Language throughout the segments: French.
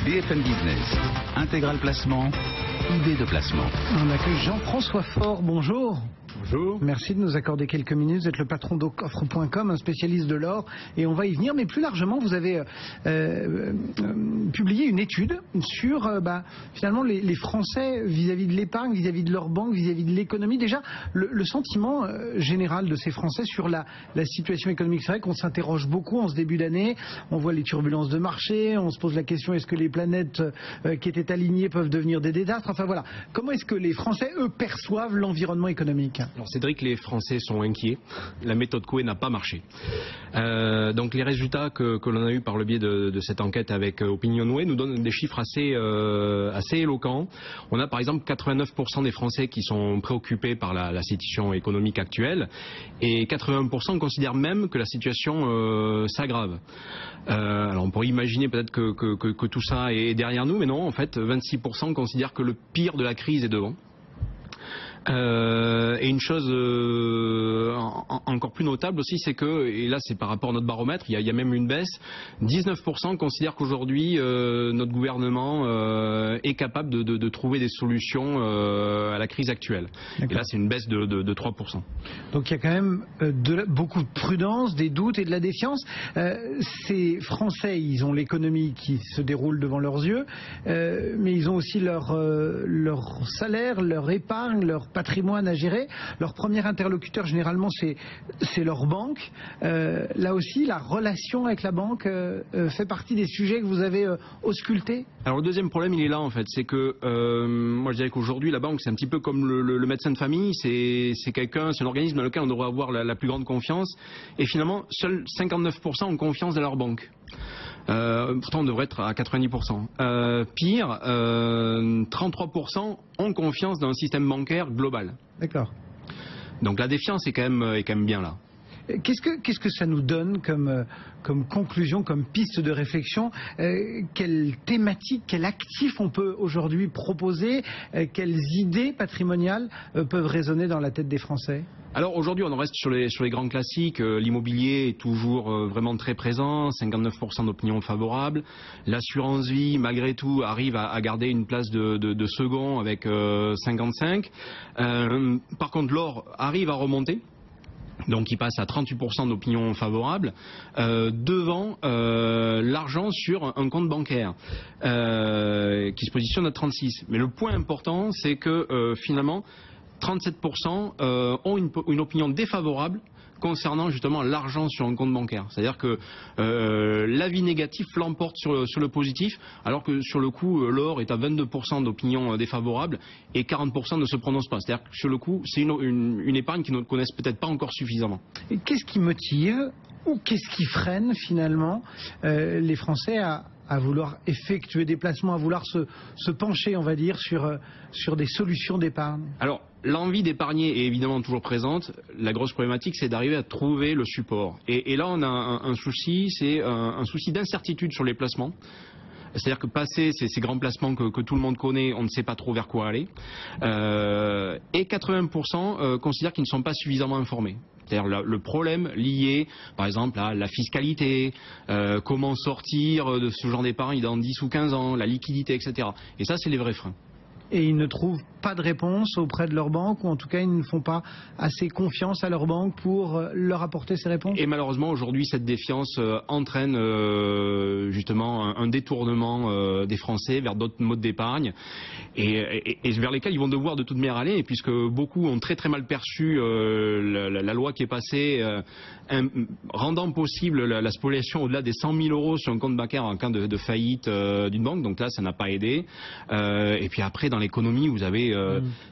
BFM Business, Intégral Placement, idée de placement. On accueille Jean-François Faure, bonjour. Bonjour. Merci de nous accorder quelques minutes. Vous êtes le patron d'Offre.com, un spécialiste de l'or, et on va y venir. Mais plus largement, vous avez publié une étude sur finalement les Français vis-à-vis de l'épargne, vis-à-vis de leur banque, vis-à-vis de l'économie. Déjà, le sentiment général de ces Français sur la situation économique. C'est vrai qu'on s'interroge beaucoup en ce début d'année. On voit les turbulences de marché, on se pose la question, est-ce que les planètes qui étaient alignées peuvent devenir des désastres? Enfin voilà. Comment est-ce que les Français, eux, perçoivent l'environnement économique? Alors Cédric, les Français sont inquiets. La méthode Coué n'a pas marché. Donc les résultats que l'on a eu par le biais de cette enquête avec Opinionway nous donnent des chiffres assez éloquents. On a par exemple 89% des Français qui sont préoccupés par la situation économique actuelle et 81% considèrent même que la situation s'aggrave. Alors on pourrait imaginer peut-être que tout ça est derrière nous, mais non, en fait 26% considèrent que le pire de la crise est devant. Et une chose encore plus notable aussi, c'est que, et là c'est par rapport à notre baromètre, il y a même une baisse, 19% considèrent qu'aujourd'hui notre gouvernement est capable de trouver des solutions à la crise actuelle. Et là c'est une baisse de 3%. Donc il y a quand même beaucoup de prudence, des doutes et de la défiance. Ces Français, ils ont l'économie qui se déroule devant leurs yeux, mais ils ont aussi leur salaire, leur épargne, leur patrimoine à gérer. Leur premier interlocuteur, généralement, c'est leur banque. Là aussi, la relation avec la banque fait partie des sujets que vous avez auscultés. Alors le deuxième problème, il est là en fait, c'est que moi je dirais qu'aujourd'hui la banque c'est un petit peu comme le médecin de famille, c'est un organisme dans lequel on devrait avoir la plus grande confiance, et finalement seuls 59% ont confiance dans leur banque. Pourtant on devrait être à 90%. Pire, 33% ont confiance dans un système bancaire global. D'accord. Donc la défiance est quand même bien là. Qu'est-ce que ça nous donne comme conclusion, comme piste de réflexion? Quelle thématique, quel actif on peut aujourd'hui proposer? Quelles idées patrimoniales peuvent résonner dans la tête des Français? Alors aujourd'hui on en reste sur les grands classiques. L'immobilier est toujours vraiment très présent, 59% d'opinion favorable. L'assurance vie malgré tout arrive à garder une place de second avec 55. Par contre l'or arrive à remonter. Donc il passe à 38% d'opinion favorable, devant l'argent sur un compte bancaire qui se positionne à 36%. Mais le point important, c'est que finalement 37% ont une opinion défavorable concernant justement l'argent sur un compte bancaire. C'est-à-dire que l'avis négatif l'emporte sur le positif, alors que sur le coup, l'or est à 22% d'opinion défavorable et 40% ne se prononce pas. C'est-à-dire que sur le coup, c'est une épargne qu'ils ne connaissent peut-être pas encore suffisamment. Et qu'est-ce qui motive ou qu'est-ce qui freine finalement les Français à vouloir effectuer des placements, à vouloir se pencher, on va dire, sur des solutions d'épargne? Alors, l'envie d'épargner est évidemment toujours présente. La grosse problématique, c'est d'arriver à trouver le support. Et là, on a un souci, c'est un souci d'incertitude sur les placements. C'est-à-dire que passer ces grands placements que tout le monde connaît, on ne sait pas trop vers quoi aller. Et 80% considèrent qu'ils ne sont pas suffisamment informés. C'est-à-dire le problème lié, par exemple, à la fiscalité, comment sortir de ce genre d'épargne dans 10 ou 15 ans, la liquidité, etc. Et ça, c'est les vrais freins. Et ils ne trouvent pas de réponse auprès de leur banque, ou en tout cas ils ne font pas assez confiance à leur banque pour leur apporter ces réponses. Et malheureusement aujourd'hui cette défiance entraîne justement un détournement des Français vers d'autres modes d'épargne et vers lesquels ils vont devoir de toute manière aller, puisque beaucoup ont très mal perçu la loi qui est passée rendant possible la spoliation au-delà des 100 000 euros sur un compte bancaire en cas de faillite d'une banque. Donc là ça n'a pas aidé. Et puis après dans l'économie vous avez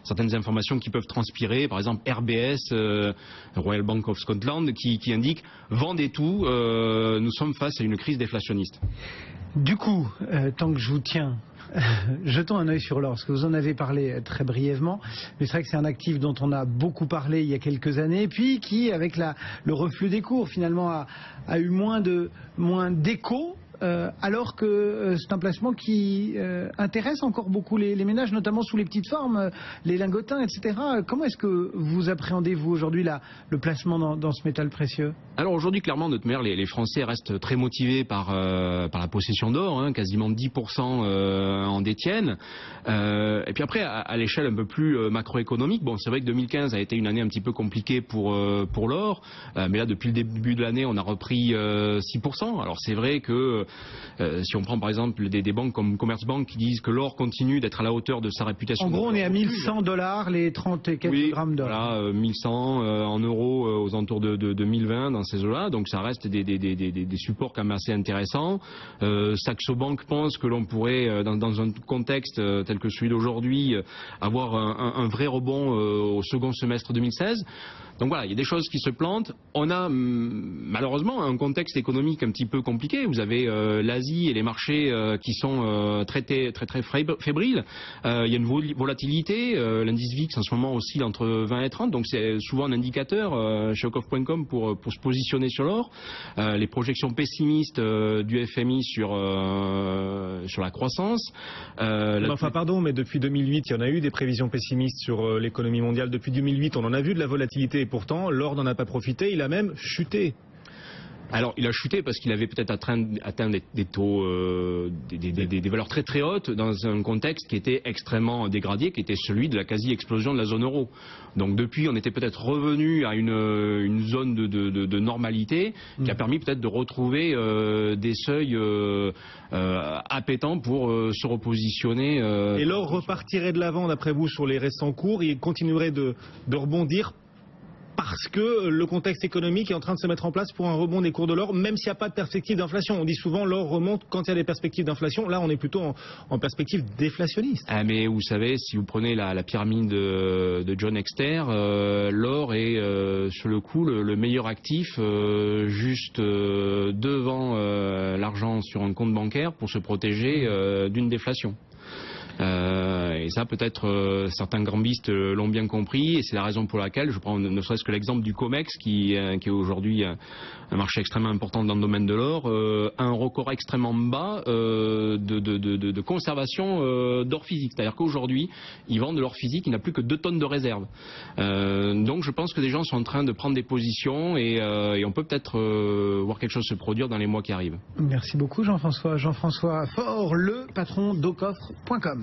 certaines informations qui peuvent transpirer, par exemple RBS, Royal Bank of Scotland, qui indique « Vendez tout, nous sommes face à une crise déflationniste ». Du coup, tant que je vous tiens, jetons un œil sur l'or, parce que vous en avez parlé très brièvement, mais c'est vrai que c'est un actif dont on a beaucoup parlé il y a quelques années, puis qui, avec le reflux des cours, finalement a eu moins d'écho alors que c'est un placement qui intéresse encore beaucoup les ménages, notamment sous les petites formes, les lingotins, etc. Comment est-ce que vous appréhendez, vous, aujourd'hui, le placement dans ce métal précieux? Alors aujourd'hui, clairement, de toute manière, les Français restent très motivés par la possession d'or, hein, quasiment 10% en détiennent. Et puis après, à l'échelle un peu plus macroéconomique, bon, c'est vrai que 2015 a été une année un petit peu compliquée pour l'or, mais là, depuis le début de l'année, on a repris 6%. Alors c'est vrai que si on prend par exemple des banques comme Commerzbank qui disent que l'or continue d'être à la hauteur de sa réputation. En gros, on est à $1100 les 30 et quelques grammes d'or. Voilà, 1100 en euros aux alentours de 2020 dans ces eaux-là. Donc ça reste des supports quand même assez intéressants. Saxo Bank pense que l'on pourrait, dans un contexte tel que celui d'aujourd'hui, avoir un vrai rebond au second semestre 2016. Donc voilà, il y a des choses qui se plantent. On a malheureusement un contexte économique un petit peu compliqué. Vous avez l'Asie et les marchés qui sont très fébriles. Il y a une volatilité. L'indice VIX en ce moment oscille entre 20 et 30. Donc c'est souvent un indicateur chez Ocoff.com pour se positionner sur l'or. Les projections pessimistes du FMI sur la croissance. Enfin pardon, mais depuis 2008, il y en a eu des prévisions pessimistes sur l'économie mondiale. Depuis 2008, on en a vu de la volatilité. Et pourtant, l'or n'en a pas profité, il a même chuté. Alors, il a chuté parce qu'il avait peut-être atteint des taux, des valeurs très très hautes dans un contexte qui était extrêmement dégradé, qui était celui de la quasi-explosion de la zone euro. Donc depuis, on était peut-être revenu à une zone de normalité qui a permis peut-être de retrouver des seuils appétants pour se repositionner. Et l'or repartirait de l'avant, d'après vous, sur les restants cours, il continuerait de rebondir parce que le contexte économique est en train de se mettre en place pour un rebond des cours de l'or, même s'il n'y a pas de perspective d'inflation. On dit souvent l'or remonte quand il y a des perspectives d'inflation. Là, on est plutôt en perspective déflationniste. Ah, mais vous savez, si vous prenez la pyramide de John Exter, l'or est sur le coup le meilleur actif juste devant l'argent sur un compte bancaire pour se protéger d'une déflation. Et ça, peut-être certains grambistes l'ont bien compris, et c'est la raison pour laquelle je prends ne serait-ce que l'exemple du COMEX qui est aujourd'hui un marché extrêmement important dans le domaine de l'or, un record extrêmement bas de conservation d'or physique. C'est-à-dire qu'aujourd'hui, ils vendent de l'or physique, il n'a plus que 2 tonnes de réserve. Donc je pense que des gens sont en train de prendre des positions et on peut peut-être voir quelque chose se produire dans les mois qui arrivent. Merci beaucoup Jean-François. Jean-François Faure, le patron d'Ocoff.com.